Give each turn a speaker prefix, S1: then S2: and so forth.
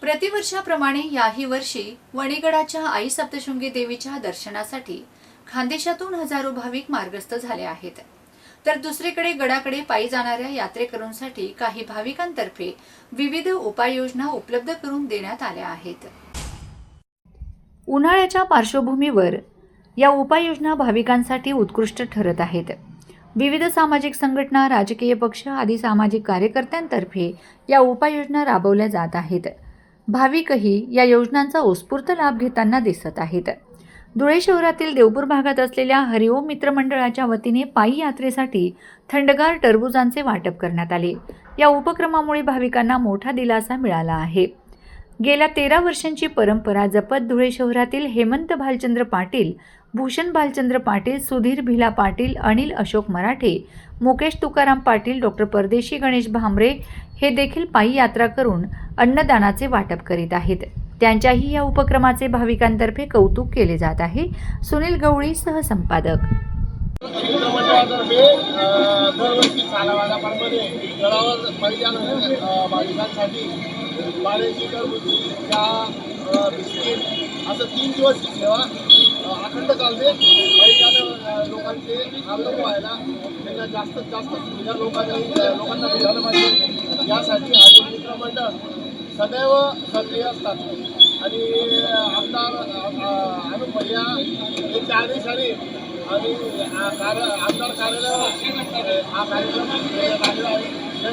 S1: प्रतिवर्षाप्रमाणे याही वर्षी वणीगडाच्या आई सप्तशृंगी देवीच्या दर्शनासाठी खानदेशातून हजारो भाविक मार्गस्थ झाले आहेत। तर दुसरीकडे गडाकडे पायी जाणाऱ्या यात्रेकरूंसाठी काही भाविकांतर्फे विविध उपाययोजना उपलब्ध करून देण्यात आल्या आहेत। उन्हाळ्याच्या पार्श्वभूमीवर या उपाययोजना भाविकांसाठी उत्कृष्ट ठरत आहेत। विविध सामाजिक संघटना, राजकीय पक्ष आदी सामाजिक कार्यकर्त्यांतर्फे या उपाययोजना राबवल्या जात आहेत। भाविकही या योजनांचा उत्स्फूर्त लाभ घेताना दिसत आहेत। धुळे शहरातील देवपूर भागात असलेल्या हरिओम मित्र मंडळाच्या वतीने पायी यात्रेसाठी थंडगार टरबुजांचे वाटप करण्यात आले। या उपक्रमामुळे भाविकांना मोठा दिलासा मिळाला आहे। गेल्या 13 वर्षांची परंपरा जपत धुळे शहरातील हेमंत भालचंद्र पाटील, भूषण भालचंद्र पाटील, सुधीर भिला पाटील, अनिल अशोक मराठे, मुकेश तुकाराम पाटील, डॉक्टर परदेशी गणेश भामरे हे देखील पायी यात्रा करून अन्नदानाचे वाटप करीत आहेत। त्यांच्याही या उपक्रमाचे भाविकांतर्फे कौतुक केले जात आहे। सुनील गवळी सहसंपादक।
S2: दरवर्षी सालावादाप्रमाणे गडावर मैदान भाविकांसाठी पाण्याची बिस्किट असं 3 दिवस सेवा अखंड चालते। मैदान लोकांचे आनंद व्हायला त्यांना जास्तीत जास्त सुविधा लोकांना मिळालं पाहिजे यासाठी हा मित्र मंडळ सदैव सक्रिय असतात। आणि आमदार अनुप भैया यांच्या आदेशाने आणि आमदार कार्यालयावर हा कार्यक्रम केला आहे।